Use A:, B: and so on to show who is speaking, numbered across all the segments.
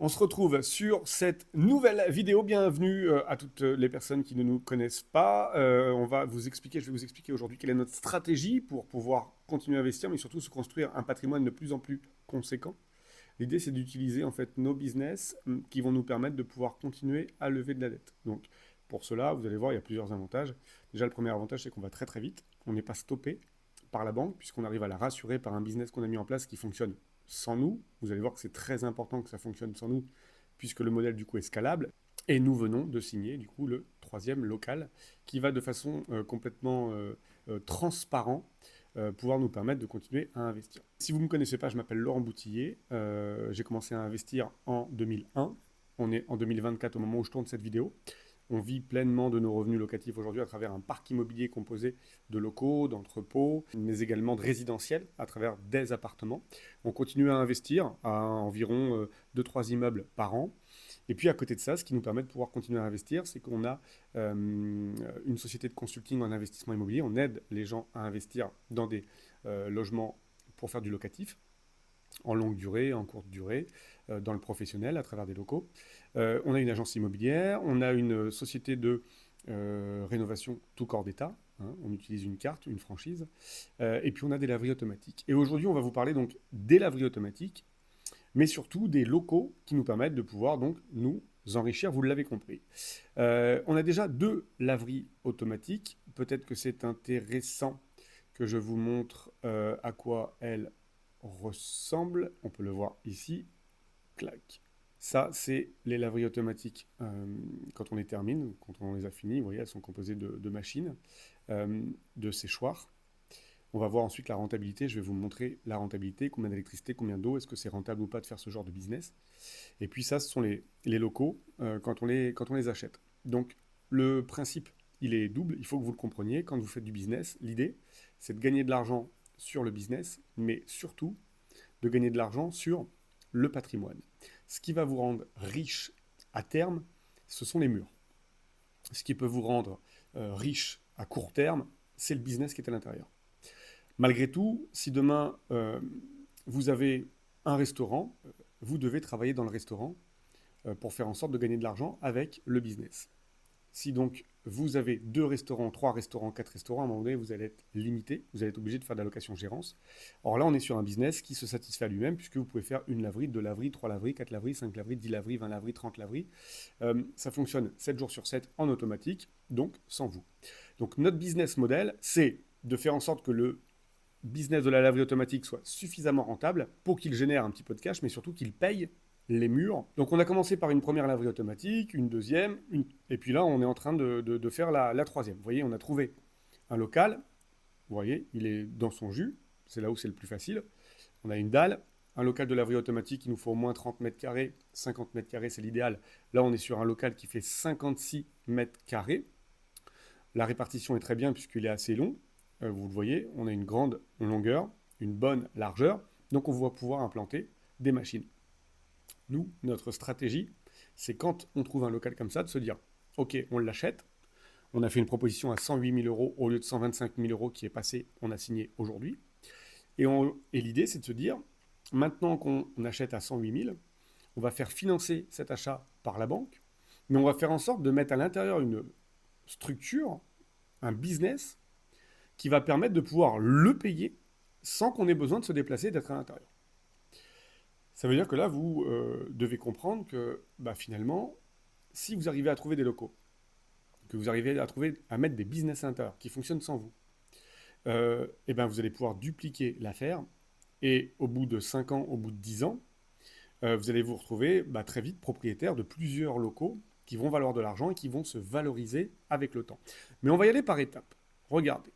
A: On se retrouve sur cette nouvelle vidéo. Bienvenue à toutes les personnes qui ne nous connaissent pas. Je vais vous expliquer aujourd'hui quelle est notre stratégie pour pouvoir continuer à investir, mais surtout se construire un patrimoine de plus en plus conséquent. L'idée, c'est d'utiliser en fait nos business qui vont nous permettre de pouvoir continuer à lever de la dette. Donc, pour cela, vous allez voir, il y a plusieurs avantages. Déjà, le premier avantage, c'est qu'on va très très vite. On n'est pas stoppé par la banque, puisqu'on arrive à la rassurer par un business qu'on a mis en place qui fonctionne sans nous. Vous allez voir que c'est très important que ça fonctionne sans nous, puisque le modèle du coup est scalable. Et nous venons de signer du coup le troisième local qui va de façon complètement transparente pouvoir nous permettre de continuer à investir. Si vous ne me connaissez pas, je m'appelle Laurent Boutillier. J'ai commencé à investir en 2001. On est en 2024 au moment où je tourne cette vidéo. On vit pleinement de nos revenus locatifs aujourd'hui à travers un parc immobilier composé de locaux, d'entrepôts, mais également de résidentiels à travers des appartements. On continue à investir à environ 2-3 immeubles par an. Et puis à côté de ça, ce qui nous permet de pouvoir continuer à investir, c'est qu'on a une société de consulting en investissement immobilier. On aide les gens à investir dans des logements pour faire du locatif en longue durée, en courte durée, dans le professionnel, à travers des locaux. On a une agence immobilière, on a une société de rénovation tout corps d'État. Hein, on utilise une carte, une franchise. Et puis on a des laveries automatiques. Et aujourd'hui, on va vous parler donc des laveries automatiques, mais surtout des locaux qui nous permettent de pouvoir donc nous enrichir, vous l'avez compris. On a déjà 2 laveries automatiques. Peut-être que c'est intéressant que je vous montre à quoi elles ressemble. On peut le voir ici. Clac. Ça, c'est les laveries automatiques quand on les termine, quand on les a finies. Vous voyez, elles sont composées de machines, de séchoirs. On va voir ensuite la rentabilité. Je vais vous montrer la rentabilité, combien d'électricité, combien d'eau, est-ce que c'est rentable ou pas de faire ce genre de business. Et puis ça, ce sont les locaux quand on les achète. Donc le principe, il est double. Il faut que vous le compreniez. Quand vous faites du business, l'idée, c'est de gagner de l'argent sur le business, mais surtout de gagner de l'argent sur le patrimoine. Ce qui va vous rendre riche à terme, ce sont les murs. Ce qui peut vous rendre riche à court terme, c'est le business qui est à l'intérieur. Malgré tout, si demain vous avez un restaurant, vous devez travailler dans le restaurant pour faire en sorte de gagner de l'argent avec le business. Si donc vous avez 2 restaurants, 3 restaurants, 4 restaurants, à un moment donné, vous allez être limité, vous allez être obligé de faire de la location-gérance. Or là, on est sur un business qui se satisfait à lui-même, puisque vous pouvez faire une laverie, 2 laveries, 3 laveries, 4 laveries, 5 laveries, 10 laveries, 20 laveries, 30 laveries. Ça fonctionne 7 jours sur 7 en automatique, donc sans vous. Donc notre business model, c'est de faire en sorte que le business de la laverie automatique soit suffisamment rentable pour qu'il génère un petit peu de cash, mais surtout qu'il paye les murs. Donc on a commencé par une première laverie automatique, une deuxième, et puis là on est en train de faire la troisième. Vous voyez, on a trouvé un local, vous voyez, il est dans son jus, c'est là où c'est le plus facile. On a une dalle, un local de laverie automatique, il nous faut au moins 30 mètres carrés, 50 mètres carrés c'est l'idéal. Là on est sur un local qui fait 56 mètres carrés. La répartition est très bien puisqu'il est assez long. Vous le voyez, on a une grande longueur, une bonne largeur, donc on va pouvoir implanter des machines. Nous, notre stratégie, c'est quand on trouve un local comme ça, de se dire, ok, on l'achète, on a fait une proposition à 108 000 euros au lieu de 125 000 euros qui est passé, on a signé aujourd'hui. Et l'idée, c'est de se dire, maintenant qu'on achète à 108 000, on va faire financer cet achat par la banque, mais on va faire en sorte de mettre à l'intérieur une structure, un business, qui va permettre de pouvoir le payer sans qu'on ait besoin de se déplacer et d'être à l'intérieur. Ça veut dire que là, vous devez comprendre que finalement, si vous arrivez à trouver des locaux, que vous arrivez à mettre des business à l'intérieur qui fonctionnent sans vous, et ben vous allez pouvoir dupliquer l'affaire et au bout de 5 ans, au bout de 10 ans, vous allez vous retrouver très vite propriétaire de plusieurs locaux qui vont valoir de l'argent et qui vont se valoriser avec le temps. Mais on va y aller par étapes. Regardez.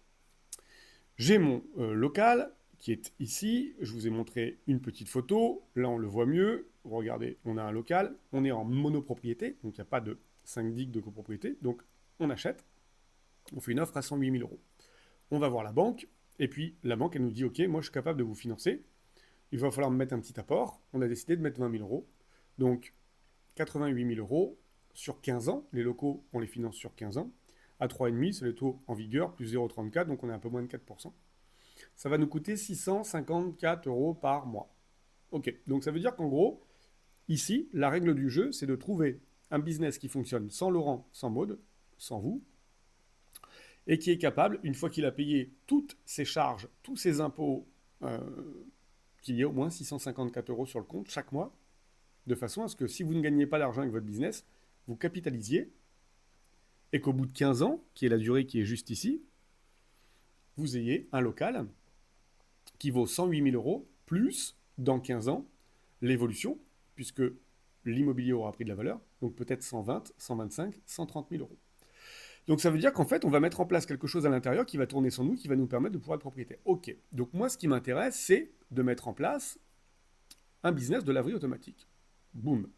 A: J'ai mon local qui est ici. Je vous ai montré une petite photo. Là, on le voit mieux. Regardez, on a un local. On est en monopropriété, donc il n'y a pas de syndic de copropriété. Donc, on achète. On fait une offre à 108 000 euros. On va voir la banque. Et puis, la banque, elle nous dit, OK, moi, je suis capable de vous financer. Il va falloir me mettre un petit apport. On a décidé de mettre 20 000 euros. Donc, 88 000 euros sur 15 ans. Les locaux, on les finance sur 15 ans. À 3,5, c'est le taux en vigueur, plus 0,34, donc on est un peu moins de 4%. Ça va nous coûter 654 euros par mois. Ok, donc ça veut dire qu'en gros, Ici, la règle du jeu, c'est de trouver un business qui fonctionne sans Laurent, sans Maud, sans vous, et qui est capable, une fois qu'il a payé toutes ses charges, tous ses impôts, euh, qu'il y ait au moins 654 euros sur le compte chaque mois, de façon à ce que si vous ne gagnez pas d'argent avec votre business, vous capitalisiez et qu'au bout de 15 ans, qui est la durée qui est juste ici, vous ayez un local qui vaut 108 000 euros, plus, dans 15 ans, l'évolution, puisque l'immobilier aura pris de la valeur, donc peut-être 120, 125, 130 000 euros. Donc ça veut dire qu'en fait, on va mettre en place quelque chose à l'intérieur qui va tourner sans nous, qui va nous permettre de pouvoir être propriétaire. Ok, donc moi, ce qui m'intéresse, c'est de mettre en place un business de laverie automatique. Boum.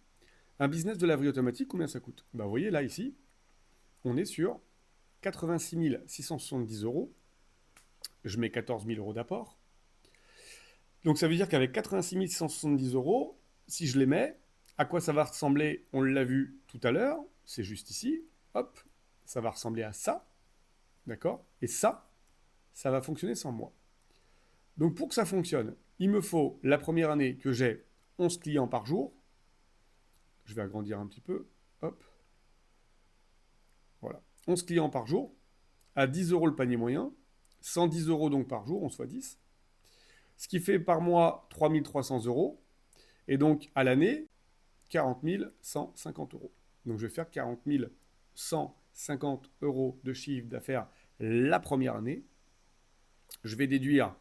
A: Un business de laverie automatique, combien ça coûte? Vous voyez, là, ici, on est sur 86 670 euros. Je mets 14 000 euros d'apport. Donc ça veut dire qu'avec 86 670 euros, si je les mets, à quoi ça va ressembler? On l'a vu tout à l'heure, c'est juste ici. Hop, ça va ressembler à ça. D'accord? Et ça va fonctionner sans moi. Donc pour que ça fonctionne, il me faut la première année que j'ai 11 clients par jour. Je vais agrandir un petit peu. Hop. Voilà. 11 clients par jour, à 10 euros le panier moyen, 110 euros donc par jour, 11 fois 10. Ce qui fait par mois 3 300 euros. Et donc à l'année, 40 150 euros. Donc je vais faire 40 150 euros de chiffre d'affaires la première année. Je vais déduire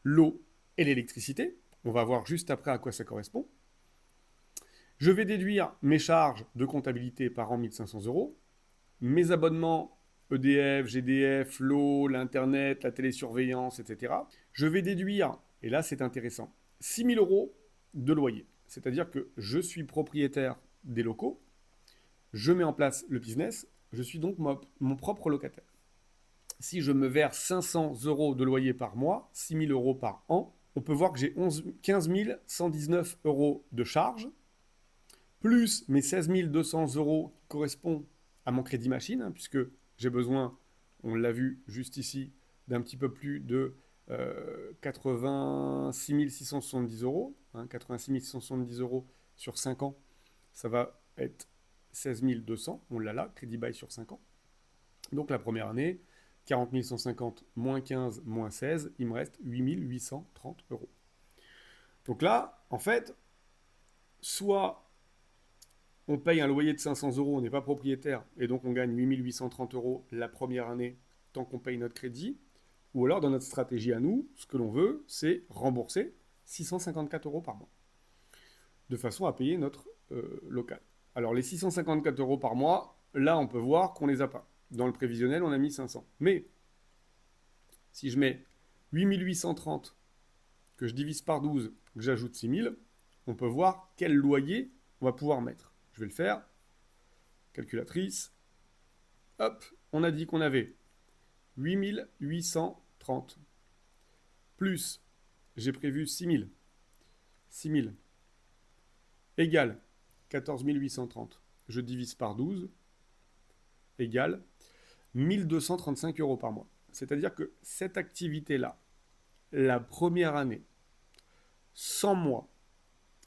A: l'eau et l'électricité. On va voir juste après à quoi ça correspond. Je vais déduire mes charges de comptabilité par an 1500 euros, mes abonnements EDF, GDF, l'eau, l'Internet, la télésurveillance, etc. Je vais déduire, et là c'est intéressant, 6 000 euros de loyer. C'est-à-dire que je suis propriétaire des locaux, je mets en place le business, je suis donc mon propre locataire. Si je me verse 500 euros de loyer par mois, 6 000 euros par an, on peut voir que j'ai 15 119 euros de charges, plus mes 16 200 euros qui correspondent à mon crédit machine, hein, puisque j'ai besoin, on l'a vu juste ici, d'un petit peu plus de 86 670 euros. Hein, 86 670 euros sur 5 ans, ça va être 16 200. On l'a là, crédit bail sur 5 ans. Donc la première année, 40 150 moins 15 moins 16, il me reste 8 830 euros. Donc là, en fait, soit on paye un loyer de 500 euros, on n'est pas propriétaire, et donc on gagne 8 830 euros la première année tant qu'on paye notre crédit, ou alors dans notre stratégie à nous, ce que l'on veut, c'est rembourser 654 euros par mois, de façon à payer notre local. Alors les 654 euros par mois, là on peut voir qu'on ne les a pas. Dans le prévisionnel, on a mis 500. Mais si je mets 8 830, que je divise par 12, que j'ajoute 6 000, on peut voir quel loyer on va pouvoir mettre. Je vais le faire. Calculatrice. Hop, on a dit qu'on avait 8 830. Plus, j'ai prévu 6 000. 6 000 égale 14 830. Je divise par 12 égale 1235 euros par mois. C'est-à-dire que cette activité-là, la première année, sans moi,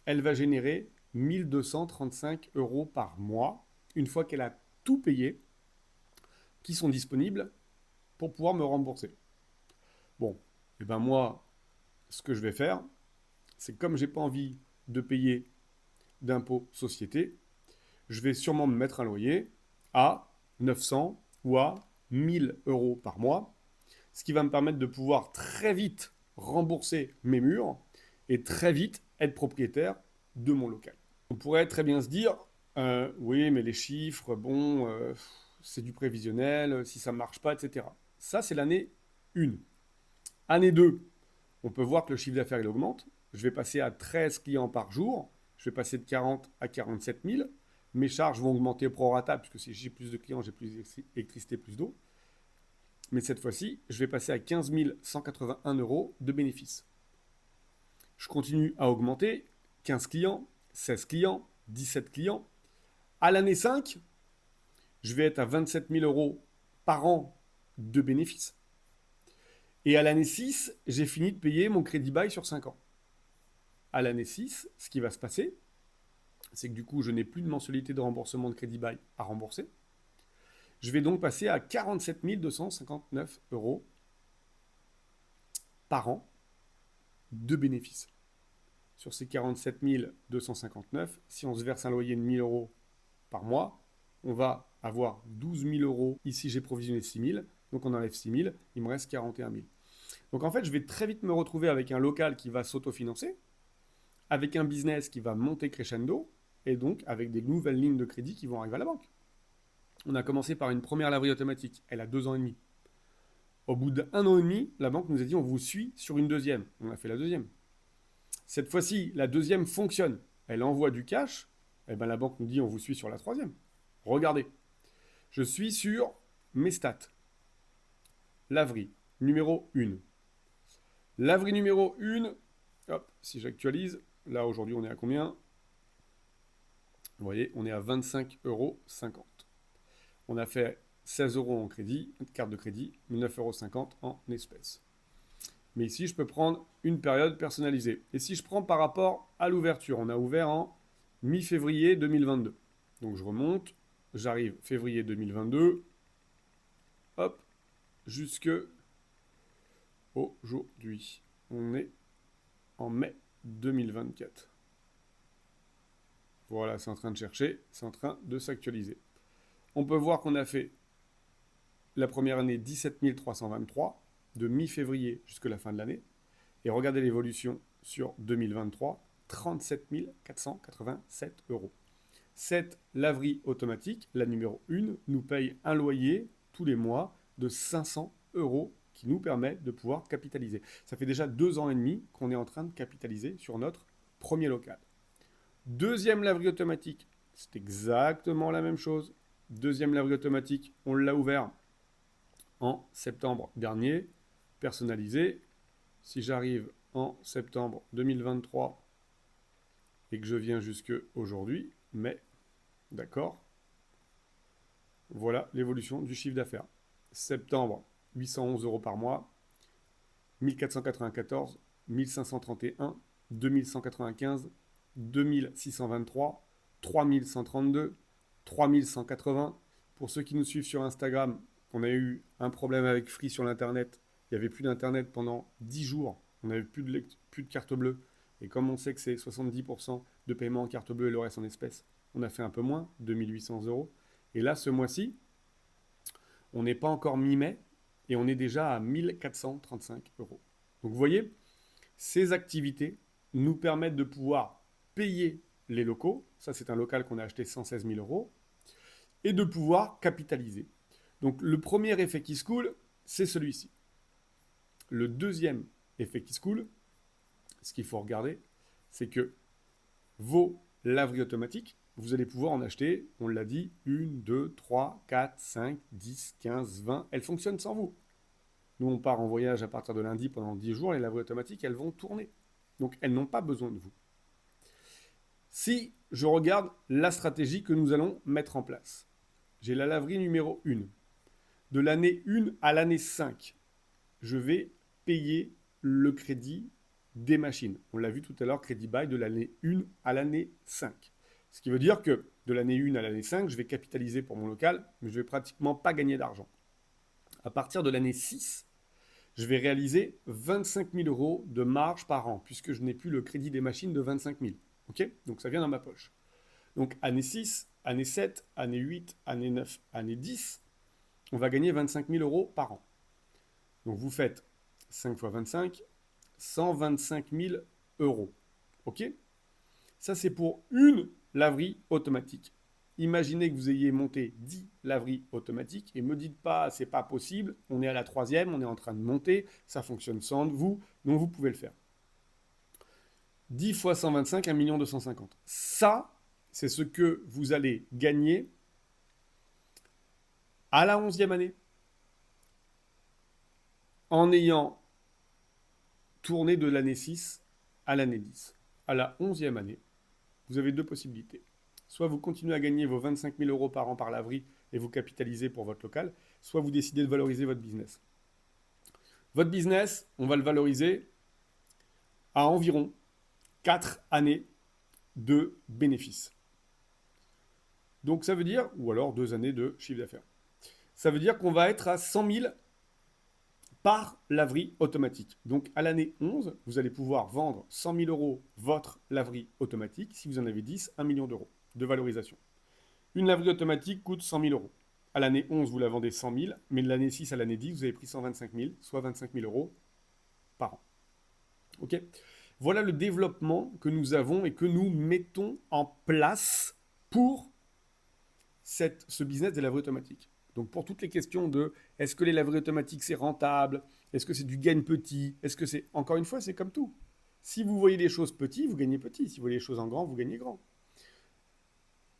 A: elle va générer 1235 euros par mois, une fois qu'elle a tout payé, qui sont disponibles pour pouvoir me rembourser. Bon, et ben moi, ce que je vais faire, c'est que comme j'ai pas envie de payer d'impôt société, je vais sûrement me mettre un loyer à 900 ou à 1000 euros par mois, ce qui va me permettre de pouvoir très vite rembourser mes murs et très vite être propriétaire de mon local. On pourrait très bien se dire, oui, mais les chiffres, bon, c'est du prévisionnel, si ça ne marche pas, etc. Ça, c'est l'année 1. Année 2, on peut voir que le chiffre d'affaires, il augmente. Je vais passer à 13 clients par jour. Je vais passer de 40 à 47 000. Mes charges vont augmenter pro rata, puisque si j'ai plus de clients, j'ai plus d'électricité, plus d'eau. Mais cette fois-ci, je vais passer à 15 181 euros de bénéfices. Je continue à augmenter. 15 clients, 16 clients, 17 clients. À l'année 5, je vais être à 27 000 euros par an de bénéfices. Et à l'année 6, j'ai fini de payer mon crédit bail sur 5 ans. À l'année 6, ce qui va se passer, c'est que du coup, je n'ai plus de mensualité de remboursement de crédit bail à rembourser. Je vais donc passer à 47 259 euros par an de bénéfices. Sur ces 47 259, si on se verse un loyer de 1 000 euros par mois, on va avoir 12 000 euros. Ici, j'ai provisionné 6 000, donc on enlève 6 000, il me reste 41 000. Donc en fait, je vais très vite me retrouver avec un local qui va s'autofinancer, avec un business qui va monter crescendo, et donc avec des nouvelles lignes de crédit qui vont arriver à la banque. On a commencé par une première laverie automatique, elle a 2 ans et demi. Au bout d'1 an et demi, la banque nous a dit on vous suit sur une deuxième. On a fait la deuxième. Cette fois-ci, la deuxième fonctionne. Elle envoie du cash. Et ben la banque nous dit on vous suit sur la troisième. Regardez. Je suis sur mes stats. Laverie numéro 1. Laverie numéro 1. Hop, si j'actualise. Là, aujourd'hui, on est à combien? Vous voyez, on est à 25,50 euros. On a fait 16 euros en crédit, carte de crédit, 9,50 euros en espèces. Mais ici, je peux prendre une période personnalisée. Et si je prends par rapport à l'ouverture, on a ouvert en mi-février 2022. Donc je remonte, j'arrive février 2022, hop, jusque aujourd'hui. On est en mai 2024. Voilà, c'est en train de chercher, c'est en train de s'actualiser. On peut voir qu'on a fait la première année 17 323, de mi-février jusqu'à la fin de l'année. Et regardez l'évolution sur 2023, 37 487 euros. Cette laverie automatique, la numéro 1, nous paye un loyer tous les mois de 500 euros qui nous permet de pouvoir capitaliser. Ça fait déjà 2 ans et demi qu'on est en train de capitaliser sur notre premier local. Deuxième laverie automatique, c'est exactement la même chose. Deuxième laverie automatique, on l'a ouvert en septembre dernier, personnalisé. Si j'arrive en septembre 2023 et que je viens jusque aujourd'hui, mai, d'accord, voilà l'évolution du chiffre d'affaires. Septembre, 811 euros par mois, 1494, 1531, 2195, 2623, 3132, 3180. Pour ceux qui nous suivent sur Instagram, on a eu un problème avec Free sur l'Internet. Il n'y avait plus d'Internet pendant 10 jours. On n'avait plus de carte bleue. Et comme on sait que c'est 70% de paiement en carte bleue et le reste en espèces, on a fait un peu moins, 2800 euros. Et là, ce mois-ci, on n'est pas encore mi-mai et on est déjà à 1435 euros. Donc vous voyez, ces activités nous permettent de pouvoir payer les locaux. Ça, c'est un local qu'on a acheté 116 000 euros. Et de pouvoir capitaliser. Donc le premier effet qui se coule, c'est celui-ci. Le deuxième effet qui se coule, ce qu'il faut regarder, c'est que vos laveries automatiques, vous allez pouvoir en acheter, on l'a dit, 1, 2, 3, 4, 5, 10, 15, 20. Elles fonctionnent sans vous. Nous, on part en voyage à partir de lundi pendant 10 jours. Les laveries automatiques, elles vont tourner. Donc, elles n'ont pas besoin de vous. Si je regarde la stratégie que nous allons mettre en place, j'ai la laverie numéro 1. De l'année 1 à l'année 5, je vais payer le crédit des machines. On l'a vu tout à l'heure, crédit bail de l'année 1 à l'année 5. Ce qui veut dire que de l'année 1 à l'année 5, je vais capitaliser pour mon local, mais je ne vais pratiquement pas gagner d'argent. À partir de l'année 6, je vais réaliser 25 000 euros de marge par an, puisque je n'ai plus le crédit des machines de 25 000. Okay, donc ça vient dans ma poche. Donc année 6, année 7, année 8, année 9, année 10, on va gagner 25 000 euros par an. Donc vous faites 5 fois 25, 125 000 euros. OK? Ça, c'est pour une laverie automatique. Imaginez que vous ayez monté 10 laveries automatiques et ne me dites pas, c'est pas possible, on est à la troisième, on est en train de monter, ça fonctionne sans vous, donc vous pouvez le faire. 10 fois 125, 1 250 000. Ça, c'est ce que vous allez gagner à la 11e année en ayant tourné de l'année 6 à l'année 10. À la 11e année, vous avez deux possibilités. Soit vous continuez à gagner vos 25 000 euros par an par laverie et vous capitalisez pour votre local, soit vous décidez de valoriser votre business. Votre business, on va le valoriser à environ 4 années de bénéfices. Donc ça veut dire, ou alors 2 années de chiffre d'affaires. Ça veut dire qu'on va être à 100 000 par laverie automatique. Donc à l'année 11, vous allez pouvoir vendre 100 000 euros votre laverie automatique. Si vous en avez 10, 1 million d'euros de valorisation. Une laverie automatique coûte 100 000 euros. À l'année 11, vous la vendez 100 000, mais de l'année 6 à l'année 10, vous avez pris 125 000, soit 25 000 euros par an. Ok. Voilà le développement que nous avons et que nous mettons en place pour ce business des laveries automatiques. Donc pour toutes les questions de est-ce que les laveries automatiques c'est rentable, est-ce que c'est du gain petit, est-ce que c'est... Encore une fois, c'est comme tout. Si vous voyez les choses petites, vous gagnez petit. Si vous voyez les choses en grand, vous gagnez grand.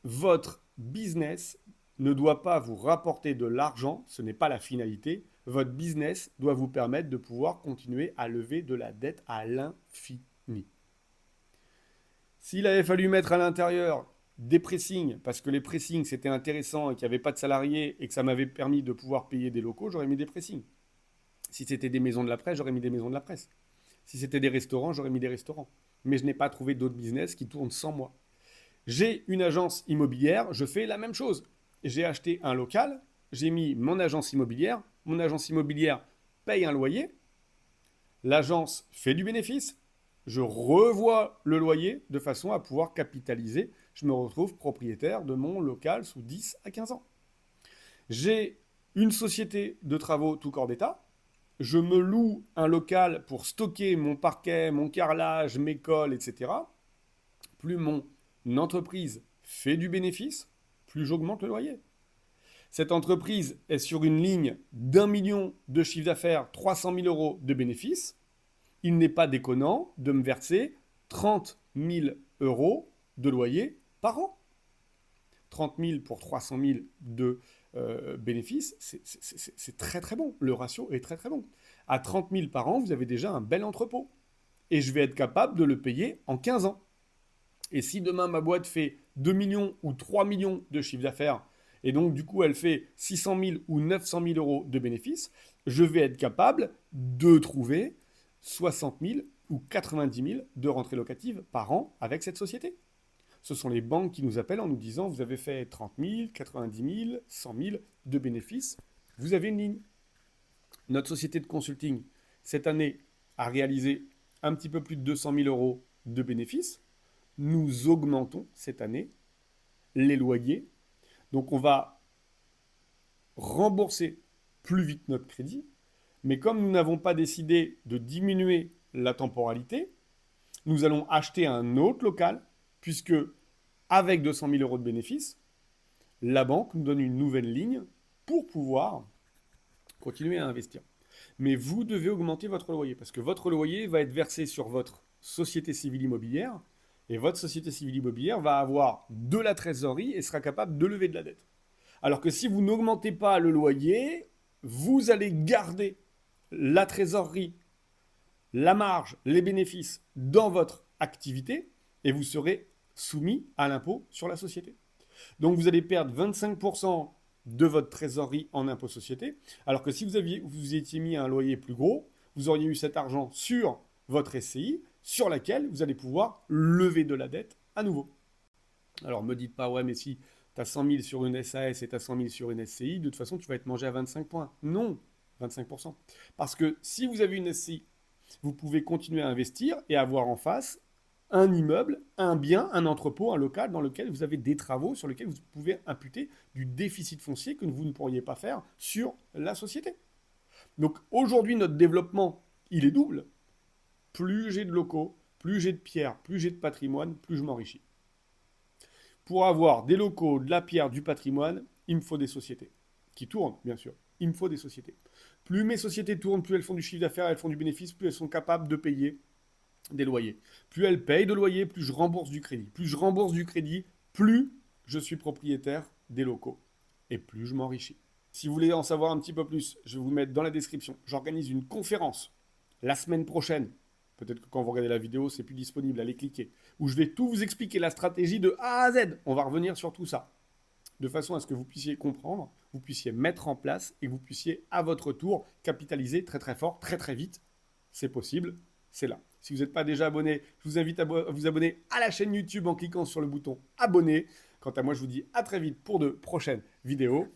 A: Votre business ne doit pas vous rapporter de l'argent, ce n'est pas la finalité. Votre business doit vous permettre de pouvoir continuer à lever de la dette à l'infini. S'il avait fallu mettre à l'intérieur des pressings, parce que les pressings c'était intéressant et qu'il n'y avait pas de salariés et que ça m'avait permis de pouvoir payer des locaux, j'aurais mis des pressings. Si c'était des maisons de la presse, j'aurais mis des maisons de la presse. Si c'était des restaurants, j'aurais mis des restaurants. Mais je n'ai pas trouvé d'autres business qui tournent sans moi. J'ai une agence immobilière, je fais la même chose. J'ai acheté un local, j'ai mis mon agence immobilière paye un loyer, l'agence fait du bénéfice, je revois le loyer de façon à pouvoir capitaliser. Je me retrouve propriétaire de mon local sous 10 à 15 ans. J'ai une société de travaux tout corps d'État. Je me loue un local pour stocker mon parquet, mon carrelage, mes cols, etc. Plus mon entreprise fait du bénéfice, plus j'augmente le loyer. Cette entreprise est sur une ligne d'1 million de chiffre d'affaires, 300 000 euros de bénéfices. Il n'est pas déconnant de me verser 30 000 euros de loyer par an. 30 000 pour 300 000 de bénéfices, c'est très très bon. Le ratio est très très bon. À 30 000 par an, vous avez déjà un bel entrepôt. Et je vais être capable de le payer en 15 ans. Et si demain ma boîte fait 2 millions ou 3 millions de chiffre d'affaires, et donc du coup elle fait 600 000 ou 900 000 euros de bénéfices, je vais être capable de trouver 60 000 ou 90 000 de rentrées locatives par an avec cette société. Ce sont les banques qui nous appellent en nous disant vous avez fait 30 000, 90 000, 100 000 de bénéfices, vous avez une ligne. Notre société de consulting, cette année, a réalisé un petit peu plus de 200 000 euros de bénéfices. Nous augmentons cette année les loyers. Donc on va rembourser plus vite notre crédit. Mais comme nous n'avons pas décidé de diminuer la temporalité, nous allons acheter un autre local, puisque avec 200 000 euros de bénéfices, la banque nous donne une nouvelle ligne pour pouvoir continuer à investir. Mais vous devez augmenter votre loyer, parce que votre loyer va être versé sur votre société civile immobilière, et votre société civile immobilière va avoir de la trésorerie et sera capable de lever de la dette. Alors que si vous n'augmentez pas le loyer, vous allez garder la trésorerie, la marge, les bénéfices dans votre activité et vous serez soumis à l'impôt sur la société. Donc vous allez perdre 25% de votre trésorerie en impôt société, alors que si vous étiez mis un loyer plus gros, vous auriez eu cet argent sur votre SCI, sur laquelle vous allez pouvoir lever de la dette à nouveau. Alors me dites pas, ouais, mais si tu as 100 000 sur une SAS et tu as 100 000 sur une SCI, de toute façon, tu vas être mangé à 25 points. Non, 25%. Parce que si vous avez une SCI, vous pouvez continuer à investir et avoir en face un immeuble, un bien, un entrepôt, un local dans lequel vous avez des travaux sur lesquels vous pouvez imputer du déficit foncier que vous ne pourriez pas faire sur la société. Donc aujourd'hui, notre développement, il est double. Plus j'ai de locaux, plus j'ai de pierres, plus j'ai de patrimoine, plus je m'enrichis. Pour avoir des locaux, de la pierre, du patrimoine, il me faut des sociétés qui tournent, bien sûr. Il me faut des sociétés. Plus mes sociétés tournent, plus elles font du chiffre d'affaires, elles font du bénéfice, plus elles sont capables de payer des loyers. Plus elles payent de loyer, plus je rembourse du crédit. Plus je rembourse du crédit, plus je suis propriétaire des locaux. Et plus je m'enrichis. Si vous voulez en savoir un petit peu plus, je vais vous mettre dans la description. J'organise une conférence la semaine prochaine. Peut-être que quand vous regardez la vidéo, c'est plus disponible, allez cliquer. Où je vais tout vous expliquer, la stratégie de A à Z. On va revenir sur tout ça. De façon à ce que vous puissiez comprendre, vous puissiez mettre en place et que vous puissiez à votre tour capitaliser très très fort, très très vite. C'est possible, c'est là. Si vous n'êtes pas déjà abonné, je vous invite à vous abonner à la chaîne YouTube en cliquant sur le bouton abonner. Quant à moi, je vous dis à très vite pour de prochaines vidéos.